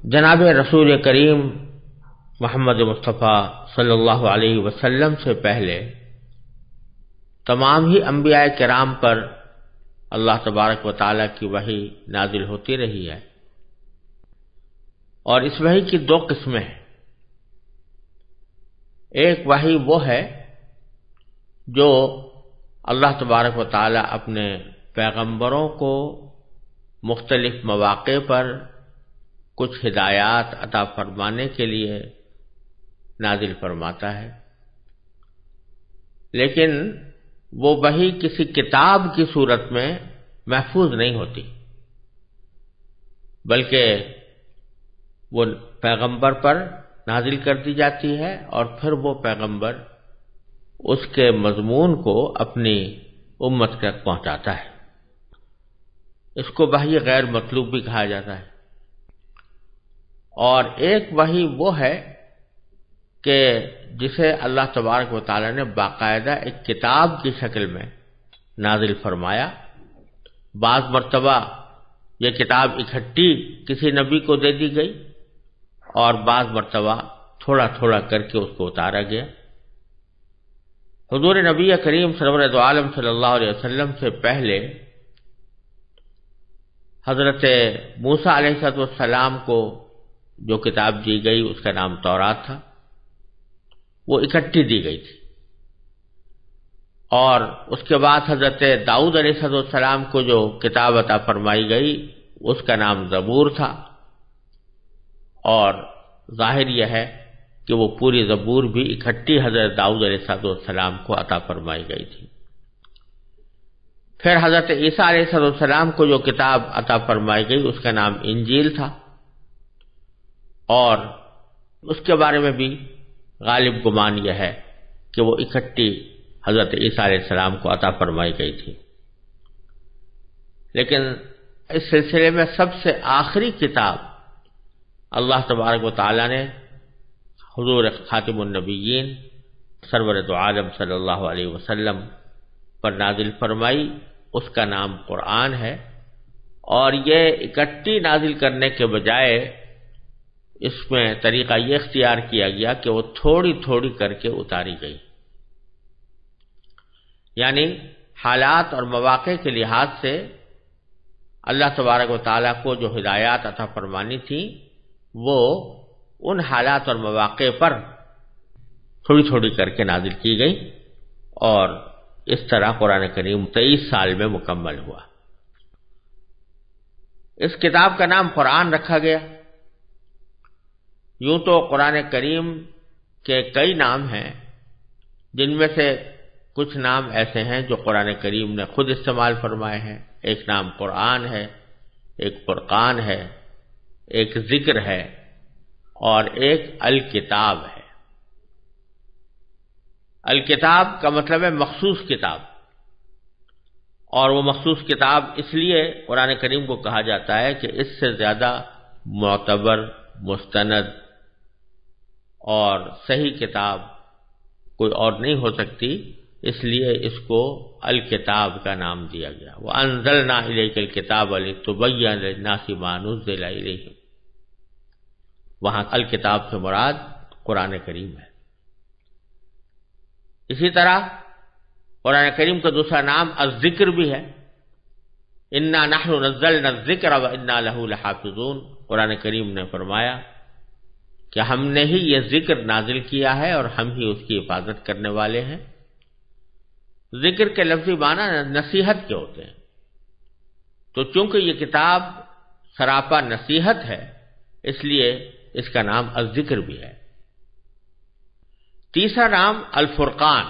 جناب رسول کریم محمد مصطفیٰ صلی اللہ علیہ وسلم سے پہلے تمام ہی انبیاء کرام پر اللہ تبارک و تعالیٰ کی وحی نازل ہوتی رہی ہے، اور اس وحی کی دو قسمیں ہیں۔ ایک وحی وہ ہے جو اللہ تبارک و تعالیٰ اپنے پیغمبروں کو مختلف مواقع پر کچھ ہدایات عطا فرمانے کے لیے نازل فرماتا ہے، لیکن وہ وحی کسی کتاب کی صورت میں محفوظ نہیں ہوتی، بلکہ وہ پیغمبر پر نازل کر دی جاتی ہے اور پھر وہ پیغمبر اس کے مضمون کو اپنی امت تک پہنچاتا ہے۔ اس کو وحی غیر مطلوب بھی کہا جاتا ہے۔ اور ایک وحی وہ ہے کہ جسے اللہ تبارک و تعالیٰ نے باقاعدہ ایک کتاب کی شکل میں نازل فرمایا۔ بعض مرتبہ یہ کتاب اکٹھی کسی نبی کو دے دی گئی اور بعض مرتبہ تھوڑا تھوڑا کر کے اس کو اتارا گیا۔ حضور نبی کریم سرور دو عالم صلی اللہ علیہ وسلم سے پہلے حضرت موسیٰ علیہ السلام کو جو کتاب دی گئی اس کا نام تورات تھا، وہ اکٹھی دی گئی تھی، اور اس کے بعد حضرت داؤد علیہ السلام کو جو کتاب عطا فرمائی گئی اس کا نام زبور تھا، اور ظاہر یہ ہے کہ وہ پوری زبور بھی اکٹھی حضرت داؤد علیہ السلام کو عطا فرمائی گئی تھی۔ پھر حضرت عیسیٰ علیہ السلام کو جو کتاب عطا فرمائی گئی اس کا نام انجیل تھا، اور اس کے بارے میں بھی غالب گمان یہ ہے کہ وہ اکٹھی حضرت عیسیٰ علیہ السلام کو عطا فرمائی گئی تھی۔ لیکن اس سلسلے میں سب سے آخری کتاب اللہ تبارک و تعالیٰ نے حضور خاتم النبیین سرور دو عالم صلی اللہ علیہ وسلم پر نازل فرمائی، اس کا نام قرآن ہے، اور یہ اکٹھی نازل کرنے کے بجائے اس میں طریقہ یہ اختیار کیا گیا کہ وہ تھوڑی تھوڑی کر کے اتاری گئی، یعنی حالات اور مواقع کے لحاظ سے اللہ تبارک و تعالیٰ کو جو ہدایات عطا فرمانی تھی وہ ان حالات اور مواقع پر تھوڑی تھوڑی کر کے نازل کی گئی، اور اس طرح قرآن کریم 23 سال میں مکمل ہوا۔ اس کتاب کا نام قرآن رکھا گیا۔ یوں تو قرآن کریم کے کئی نام ہیں، جن میں سے کچھ نام ایسے ہیں جو قرآن کریم نے خود استعمال فرمائے ہیں۔ ایک نام قرآن ہے، ایک فرقان ہے، ایک ذکر ہے، اور ایک الکتاب ہے۔ الکتاب کا مطلب ہے مخصوص کتاب، اور وہ مخصوص کتاب اس لیے قرآن کریم کو کہا جاتا ہے کہ اس سے زیادہ معتبر، مستند اور صحیح کتاب کوئی اور نہیں ہو سکتی، اس لیے اس کو الکتاب کا نام دیا گیا۔ وَأَنزَلْنَا إِلَيْكَ الْكِتَابَ لِتُبَيِّنَ لِلنَّاسِ مَا نُزِّلَ إِلَيْهِمْ، وہاں الکتاب سے مراد قرآن کریم ہے۔ اسی طرح قرآن کریم کا دوسرا نام الذکر بھی ہے۔ اِنَّا نَحْنُ نَزَّلْنَا الذِّكْرَ وَإِنَّا لَهُ لَحَافِظُونَ، قرآن کریم نے فرمایا کہ ہم نے ہی یہ ذکر نازل کیا ہے اور ہم ہی اس کی حفاظت کرنے والے ہیں۔ ذکر کے لفظی معنی نصیحت کے ہوتے ہیں، تو چونکہ یہ کتاب سراپا نصیحت ہے اس لیے اس کا نام الذکر بھی ہے۔ تیسرا نام الفرقان۔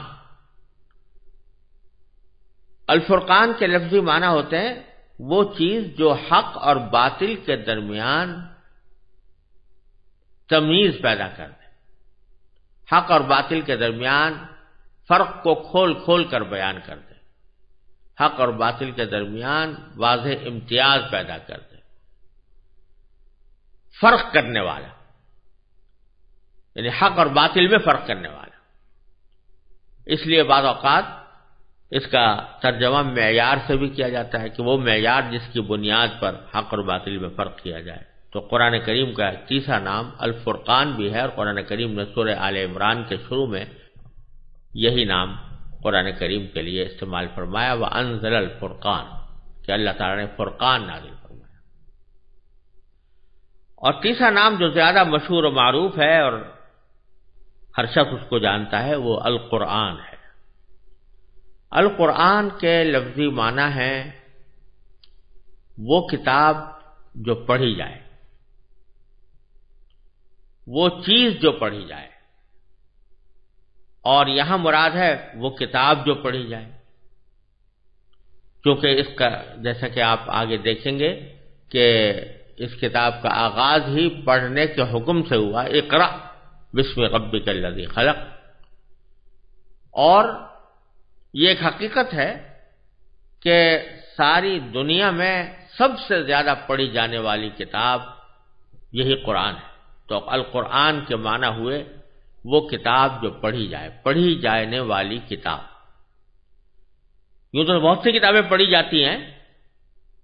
الفرقان کے لفظی معنی ہوتے ہیں وہ چیز جو حق اور باطل کے درمیان تمیز پیدا کر دے، حق اور باطل کے درمیان فرق کو کھول کھول کر بیان کر دے، حق اور باطل کے درمیان واضح امتیاز پیدا کر دے، فرق کرنے والا، یعنی حق اور باطل میں فرق کرنے والا۔ اس لیے بعض اوقات اس کا ترجمہ معیار سے بھی کیا جاتا ہے کہ وہ معیار جس کی بنیاد پر حق اور باطل میں فرق کیا جائے۔ تو قرآن کریم کا تیسرا نام الفرقان بھی ہے، اور قرآن کریم نے سورہ آل عمران کے شروع میں یہی نام قرآن کریم کے لیے استعمال فرمایا، وَأَنزَلَ الْفُرْقَانَ، کہ اللہ تعالیٰ نے فرقان نازل فرمایا۔ اور تیسرا نام جو زیادہ مشہور و معروف ہے اور ہر شخص اس کو جانتا ہے، وہ القرآن ہے۔ القرآن کے لفظی معنی ہے وہ کتاب جو پڑھی جائے، وہ چیز جو پڑھی جائے، اور یہاں مراد ہے وہ کتاب جو پڑھی جائے، کیونکہ اس کا جیسا کہ آپ آگے دیکھیں گے کہ اس کتاب کا آغاز ہی پڑھنے کے حکم سے ہوا، اقرأ بسم ربک الذی خلق۔ اور یہ ایک حقیقت ہے کہ ساری دنیا میں سب سے زیادہ پڑھی جانے والی کتاب یہی قرآن ہے۔ تو القرآن کے معنی ہوئے وہ کتاب جو پڑھی جائے، پڑھی جانے والی کتاب۔ یوں تو بہت سی کتابیں پڑھی جاتی ہیں،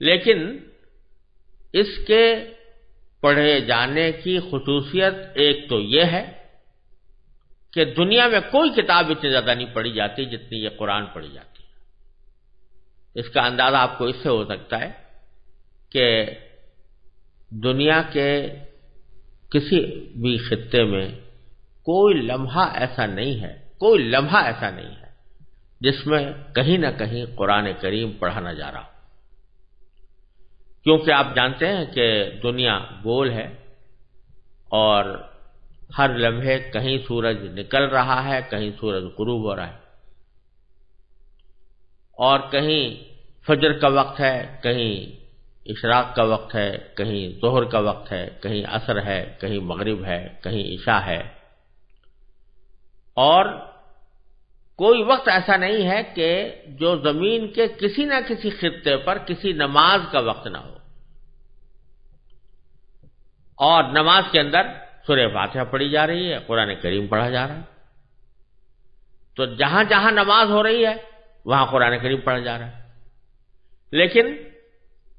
لیکن اس کے پڑھے جانے کی خصوصیت ایک تو یہ ہے کہ دنیا میں کوئی کتاب اتنی زیادہ نہیں پڑھی جاتی جتنی یہ قرآن پڑھی جاتی ہے۔ اس کا اندازہ آپ کو اس سے ہو سکتا ہے کہ دنیا کے کسی بھی خطے میں کوئی لمحہ ایسا نہیں ہے جس میں کہیں نہ کہیں قرآن کریم پڑھا نہ جا رہا ہو، کیونکہ آپ جانتے ہیں کہ دنیا گول ہے اور ہر لمحے کہیں سورج نکل رہا ہے، کہیں سورج غروب ہو رہا ہے، اور کہیں فجر کا وقت ہے، کہیں اشراق کا وقت ہے، کہیں ظہر کا وقت ہے، کہیں عصر ہے، کہیں مغرب ہے، کہیں عشاء ہے، اور کوئی وقت ایسا نہیں ہے کہ جو زمین کے کسی نہ کسی خطے پر کسی نماز کا وقت نہ ہو۔ اور نماز کے اندر سورہ فاتحہ پڑھی جا رہی ہے، قرآن کریم پڑھا جا رہا ہے۔ تو جہاں جہاں نماز ہو رہی ہے وہاں قرآن کریم پڑھا جا رہا ہے، لیکن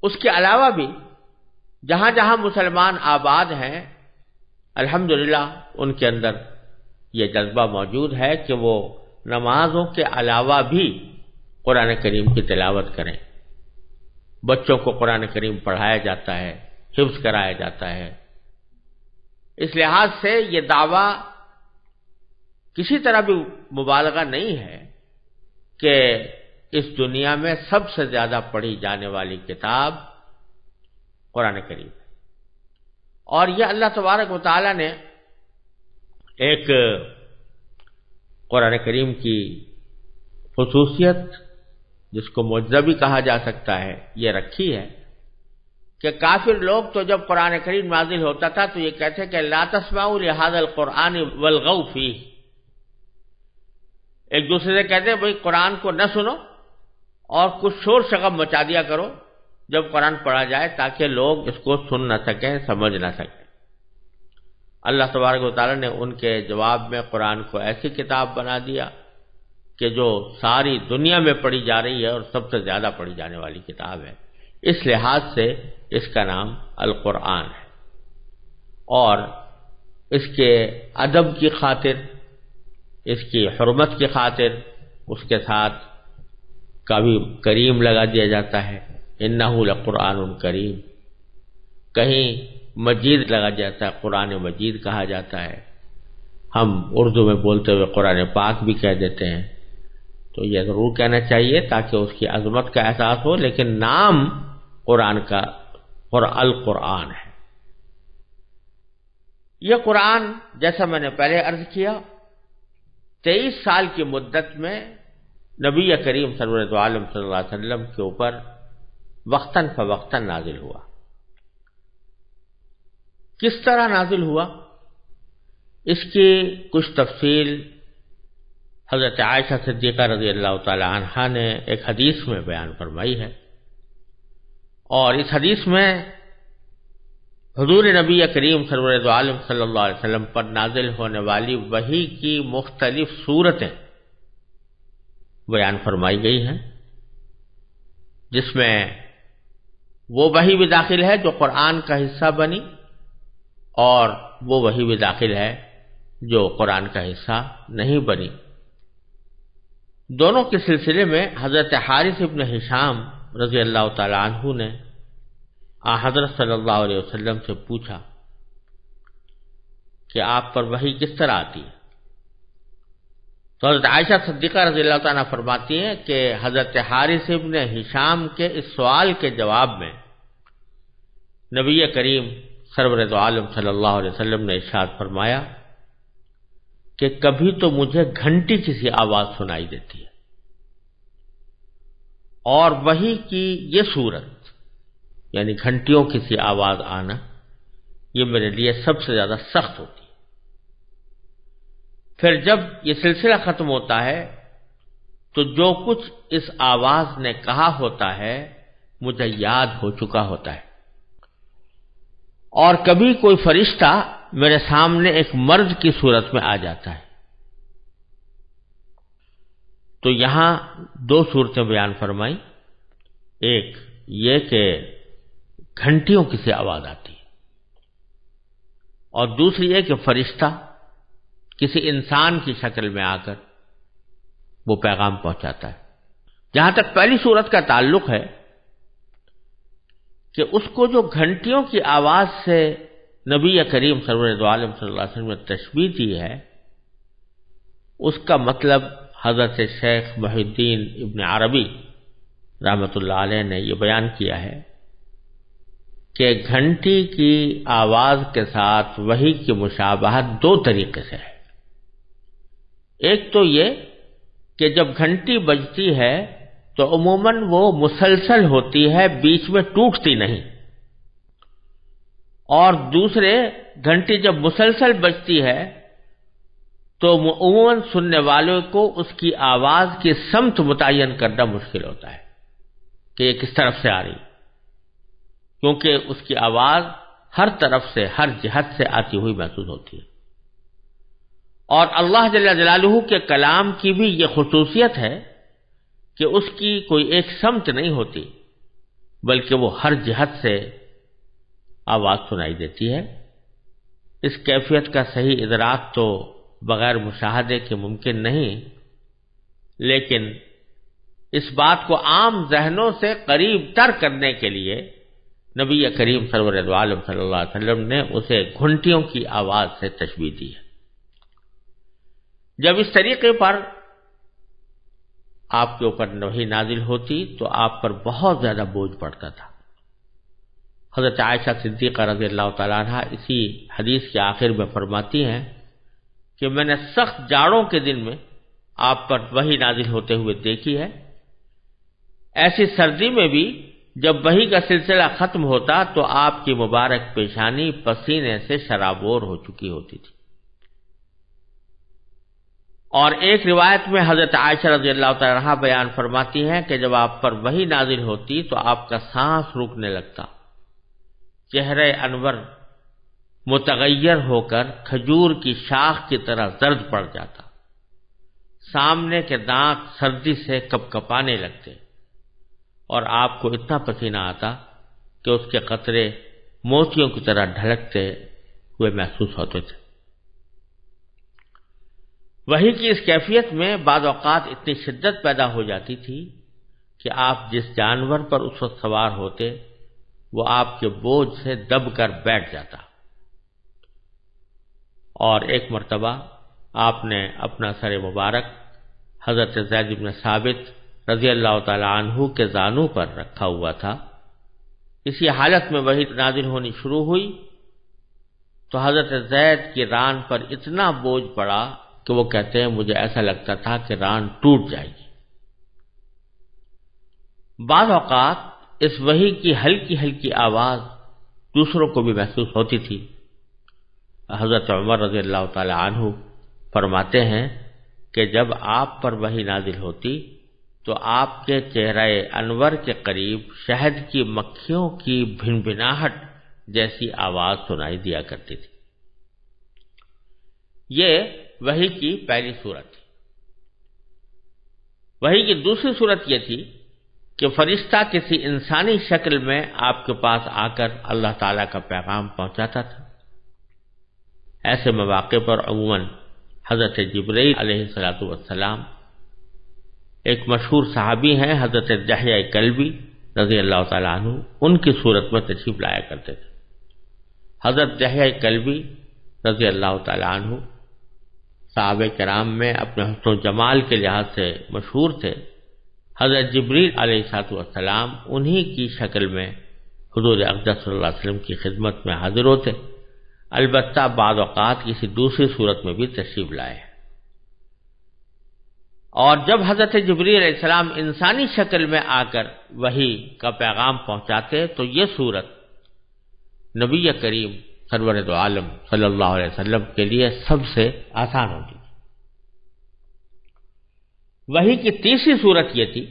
اس کے علاوہ بھی جہاں جہاں مسلمان آباد ہیں، الحمدللہ ان کے اندر یہ جذبہ موجود ہے کہ وہ نمازوں کے علاوہ بھی قرآن کریم کی تلاوت کریں۔ بچوں کو قرآن کریم پڑھایا جاتا ہے، حفظ کرایا جاتا ہے۔ اس لحاظ سے یہ دعویٰ کسی طرح بھی مبالغہ نہیں ہے کہ اس دنیا میں سب سے زیادہ پڑھی جانے والی کتاب قرآن کریم ہے۔ اور یہ اللہ تبارک و تعالی نے ایک قرآن کریم کی خصوصیت، جس کو معجزہ بھی کہا جا سکتا ہے، یہ رکھی ہے کہ کافر لوگ تو جب قرآن کریم نازل ہوتا تھا تو یہ کہتے کہ لا تسمعوا لهذا القرآن والغوا فیہ، ایک دوسرے سے کہتے ہیں بھئی قرآن کو نہ سنو اور کچھ شور شغب مچا دیا کرو جب قرآن پڑھا جائے، تاکہ لوگ اس کو سن نہ سکیں، سمجھ نہ سکیں۔ اللہ تبارک و تعالیٰ نے ان کے جواب میں قرآن کو ایسی کتاب بنا دیا کہ جو ساری دنیا میں پڑھی جا رہی ہے اور سب سے زیادہ پڑھی جانے والی کتاب ہے۔ اس لحاظ سے اس کا نام القرآن ہے، اور اس کے ادب کی خاطر، اس کی حرمت کی خاطر اس کے ساتھ کبھی کریم لگا دیا جاتا ہے، انہ لقرآن کریم، کہیں مجید لگا جاتا ہے، قرآن مجید کہا جاتا ہے۔ ہم اردو میں بولتے ہوئے قرآن پاک بھی کہہ دیتے ہیں، تو یہ ضرور کہنا چاہیے تاکہ اس کی عظمت کا احساس ہو، لیکن نام قرآن کا القرآن ہے۔ یہ قرآن جیسا میں نے پہلے عرض کیا 23 سال کی مدت میں نبی کریم سرور عالم صلی اللہ علیہ وسلم کے اوپر وقتاً فوقتاً نازل ہوا۔ کس طرح نازل ہوا، اس کی کچھ تفصیل حضرت عائشہ صدیقہ رضی اللہ تعالی عنہا نے ایک حدیث میں بیان فرمائی ہے، اور اس حدیث میں حضور نبی کریم سرور عالم صلی اللہ علیہ وسلم پر نازل ہونے والی وحی کی مختلف صورتیں بیان فرمائی گئی ہیں، جس میں وہ وحی بھی داخل ہے جو قرآن کا حصہ بنی، اور وہ وحی بھی داخل ہے جو قرآن کا حصہ نہیں بنی۔ دونوں کے سلسلے میں حضرت حارث ابن ہشام رضی اللہ تعالی عنہ نے حضرت صلی اللہ علیہ وسلم سے پوچھا کہ آپ پر وحی کس طرح آتی ہے؟ تو حضرت عائشہ صدیقہ رضی اللہ تعالیٰ فرماتی ہیں کہ حضرت حارث ابن ہشام کے اس سوال کے جواب میں نبی کریم سرور دو عالم صلی اللہ علیہ وسلم نے ارشاد فرمایا کہ کبھی تو مجھے گھنٹی کسی آواز سنائی دیتی ہے، اور وحی کی یہ صورت یعنی گھنٹیوں کسی آواز آنا یہ میرے لیے سب سے زیادہ سخت ہوتی ہے۔ پھر جب یہ سلسلہ ختم ہوتا ہے تو جو کچھ اس آواز نے کہا ہوتا ہے مجھے یاد ہو چکا ہوتا ہے، اور کبھی کوئی فرشتہ میرے سامنے ایک مرد کی صورت میں آ جاتا ہے۔ تو یہاں دو صورتیں بیان فرمائی، ایک یہ کہ گھنٹیوں کی سی آواز آتی ہے، اور دوسری یہ کہ فرشتہ کسی انسان کی شکل میں آ کر وہ پیغام پہنچاتا ہے۔ جہاں تک پہلی صورت کا تعلق ہے کہ اس کو جو گھنٹیوں کی آواز سے نبی کریم سرور دو عالم صلی اللہ علیہ وسلم نے تشبیہ دی ہے، اس کا مطلب حضرت شیخ محی الدین ابن عربی رحمۃ اللہ علیہ نے یہ بیان کیا ہے کہ گھنٹی کی آواز کے ساتھ وحی کی مشابہت دو طریقے سے ہے۔ ایک تو یہ کہ جب گھنٹی بجتی ہے تو عموماً وہ مسلسل ہوتی ہے، بیچ میں ٹوٹتی نہیں، اور دوسرے گھنٹی جب مسلسل بجتی ہے تو عموماً سننے والوں کو اس کی آواز کی سمت متعین کرنا مشکل ہوتا ہے کہ یہ کس طرف سے آ رہی، کیونکہ اس کی آواز ہر طرف سے ہر جہت سے آتی ہوئی محسوس ہوتی ہے۔ اور اللہ جل جلالہ کے کلام کی بھی یہ خصوصیت ہے کہ اس کی کوئی ایک سمت نہیں ہوتی، بلکہ وہ ہر جہت سے آواز سنائی دیتی ہے۔ اس کیفیت کا صحیح ادراک تو بغیر مشاہدے کے ممکن نہیں، لیکن اس بات کو عام ذہنوں سے قریب تر کرنے کے لیے نبی کریم سرور دو عالم صلی اللہ علیہ وسلم نے اسے گھنٹیوں کی آواز سے تشبیہ دی ہے۔ جب اس طریقے پر آپ کے اوپر وحی نازل ہوتی تو آپ پر بہت زیادہ بوجھ پڑتا تھا۔ حضرت عائشہ صدیقہ رضی اللہ تعالیٰ عنہ اسی حدیث کے آخر میں فرماتی ہیں کہ میں نے سخت جاڑوں کے دن میں آپ پر وحی نازل ہوتے ہوئے دیکھی ہے، ایسی سردی میں بھی جب وحی کا سلسلہ ختم ہوتا تو آپ کی مبارک پیشانی پسینے سے شرابور ہو چکی ہوتی تھی۔ اور ایک روایت میں حضرت عائشہ رضی اللہ تعالیٰ عنہا بیان فرماتی ہیں کہ جب آپ پر وحی نازل ہوتی تو آپ کا سانس رکنے لگتا، چہرہ انور متغیر ہو کر کھجور کی شاخ کی طرح زرد پڑ جاتا، سامنے کے دانت سردی سے کپکپانے لگتے، اور آپ کو اتنا پسینہ آتا کہ اس کے قطرے موتیوں کی طرح ڈھلکتے ہوئے محسوس ہوتے تھے۔ وحی کی اس کیفیت میں بعض اوقات اتنی شدت پیدا ہو جاتی تھی کہ آپ جس جانور پر اس وقت سوار ہوتے وہ آپ کے بوجھ سے دب کر بیٹھ جاتا۔ اور ایک مرتبہ آپ نے اپنا سر مبارک حضرت زید بن ثابت رضی اللہ تعالی عنہ کے زانوں پر رکھا ہوا تھا۔ اسی حالت میں وحی نازل ہونی شروع ہوئی تو حضرت زید کی ران پر اتنا بوجھ پڑا کہ وہ کہتے ہیں مجھے ایسا لگتا تھا کہ ران ٹوٹ جائے گی۔ بعض اوقات اس وحی کی ہلکی ہلکی آواز دوسروں کو بھی محسوس ہوتی تھی۔ حضرت عمر رضی اللہ تعالی عنہ فرماتے ہیں کہ جب آپ پر وحی نازل ہوتی تو آپ کے چہرہ انور کے قریب شہد کی مکھیوں کی بھنبھناہٹ جیسی آواز سنائی دیا کرتی تھی۔ یہ وحی کی پہلی صورت تھی۔ وحی کی دوسری صورت یہ تھی کہ فرشتہ کسی انسانی شکل میں آپ کے پاس آ کر اللہ تعالیٰ کا پیغام پہنچاتا تھا۔ ایسے مواقع پر عموماً حضرت جبرائیل علیہ السلام ایک مشہور صحابی ہیں حضرت دحیہ کلبی رضی اللہ تعالیٰ عنہ، ان کی صورت میں تشریف لایا کرتے تھے۔ حضرت دحیہ کلبی رضی اللہ تعالیٰ عنہ صحابہ کرام میں اپنے حسن و جمال کے لحاظ سے مشہور تھے۔ حضرت جبریل علیہ السلام انہی کی شکل میں حضور اقدس صلی اللہ علیہ وسلم کی خدمت میں حاضر ہوتے، البتہ بعض اوقات کسی دوسری صورت میں بھی تشریف لائے۔ اور جب حضرت جبریل علیہ السلام انسانی شکل میں آ کر وحی کا پیغام پہنچاتے تو یہ صورت نبی کریم سرور دو عالم صلی اللہ علیہ وسلم کے لیے سب سے آسان ہوتی تھی۔ وحی کی تیسری صورت یہ تھی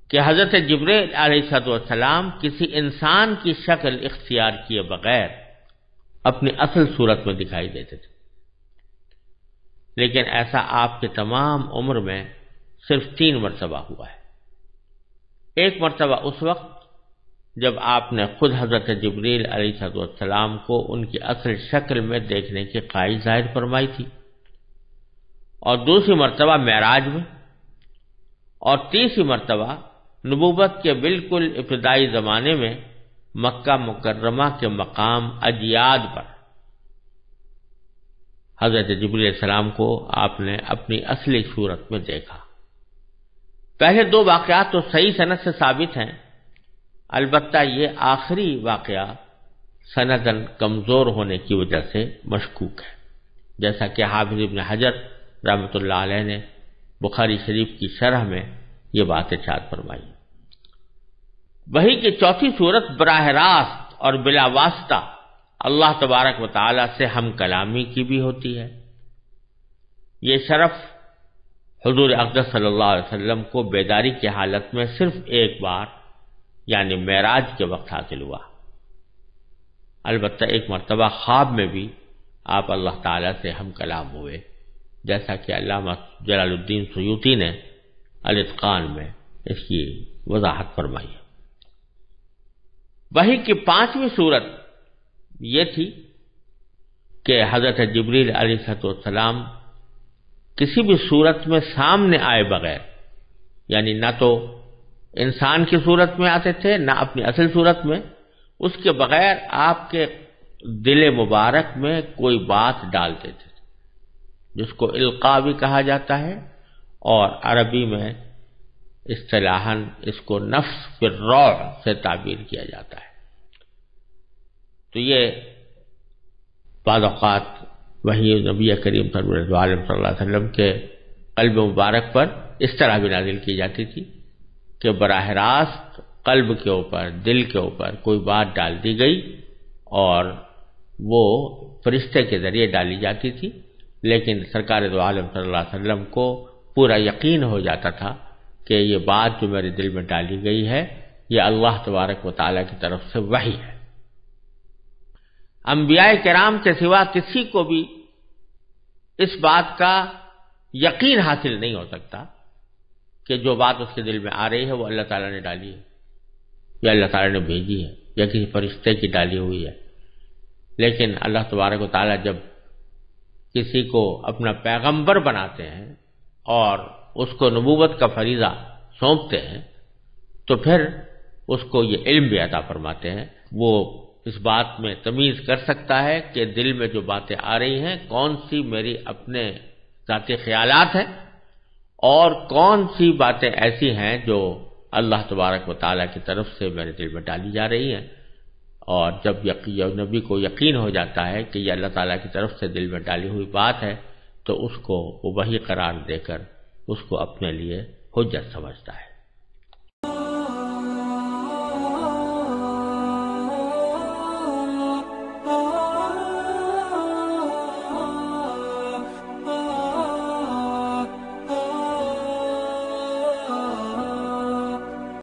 کہ حضرت جبریل علیہ السلام کسی انسان کی شکل اختیار کیے بغیر اپنی اصل صورت میں دکھائی دیتے تھے، لیکن ایسا آپ کے تمام عمر میں صرف 3 مرتبہ ہوا ہے۔ ایک مرتبہ اس وقت جب آپ نے خود حضرت جبریل علیہ السلام کو ان کی اصل شکل میں دیکھنے کی خواہش ظاہر فرمائی تھی، اور دوسری مرتبہ معراج میں، اور تیسری مرتبہ نبوت کے بالکل ابتدائی زمانے میں مکہ مکرمہ کے مقام اجیاد پر حضرت جبریل علیہ السلام کو آپ نے اپنی اصلی صورت میں دیکھا۔ پہلے 2 واقعات تو صحیح سند سے ثابت ہیں، البتہ یہ آخری واقعہ سنداً کمزور ہونے کی وجہ سے مشکوک ہے، جیسا کہ حافظ ابن حجر رحمۃ اللہ علیہ نے بخاری شریف کی شرح میں یہ بات ارشاد فرمائی۔ وحی کی چوتھی صورت براہ راست اور بلا واسطہ اللہ تبارک و تعالی سے ہم کلامی کی بھی ہوتی ہے۔ یہ شرف حضور اقدس صلی اللہ علیہ وسلم کو بیداری کی حالت میں صرف ایک بار یعنی معراج کے وقت حاصل ہوا، البتہ ایک مرتبہ خواب میں بھی آپ اللہ تعالی سے ہم کلام ہوئے، جیسا کہ علامہ جلال الدین سیوطی نے الاتقان میں اس کی وضاحت فرمائی ہے۔ وحی کی 5ویں صورت یہ تھی کہ حضرت جبریل علیہ السلام کسی بھی صورت میں سامنے آئے بغیر، یعنی نہ تو انسان کی صورت میں آتے تھے نہ اپنی اصل صورت میں، اس کے بغیر آپ کے دل مبارک میں کوئی بات ڈالتے تھے، جس کو القاء بھی کہا جاتا ہے، اور عربی میں اصطلاحاً اس کو نفس فی الروع سے تعبیر کیا جاتا ہے۔ تو یہ بعض اوقات وحی نبی کریم صلی اللہ علیہ وسلم کے قلب مبارک پر اس طرح بھی نازل کی جاتی تھی کہ براہ راست قلب کے اوپر، دل کے اوپر کوئی بات ڈال دی گئی، اور وہ فرشتے کے ذریعے ڈالی جاتی تھی، لیکن سرکار دو عالم صلی اللہ علیہ وسلم کو پورا یقین ہو جاتا تھا کہ یہ بات جو میرے دل میں ڈالی گئی ہے یہ اللہ تبارک و تعالیٰ کی طرف سے وحی ہے۔ انبیاء کرام کے سوا کسی کو بھی اس بات کا یقین حاصل نہیں ہو سکتا کہ جو بات اس کے دل میں آ رہی ہے وہ اللہ تعالیٰ نے ڈالی ہے یا اللہ تعالیٰ نے بھیجی ہے یا کسی فرشتے کی ڈالی ہوئی ہے، لیکن اللہ تبارک و تعالیٰ جب کسی کو اپنا پیغمبر بناتے ہیں اور اس کو نبوت کا فریضہ سونپتے ہیں تو پھر اس کو یہ علم بھی عطا فرماتے ہیں، وہ اس بات میں تمیز کر سکتا ہے کہ دل میں جو باتیں آ رہی ہیں کون سی میری اپنے ذاتی خیالات ہیں اور کون سی باتیں ایسی ہیں جو اللہ تبارک و تعالیٰ کی طرف سے میرے دل میں ڈالی جا رہی ہیں۔ اور جب نبی کو یقین ہو جاتا ہے کہ یہ اللہ تعالیٰ کی طرف سے دل میں ڈالی ہوئی بات ہے تو اس کو وہ وحی قرار دے کر اس کو اپنے لیے حجت سمجھتا ہے۔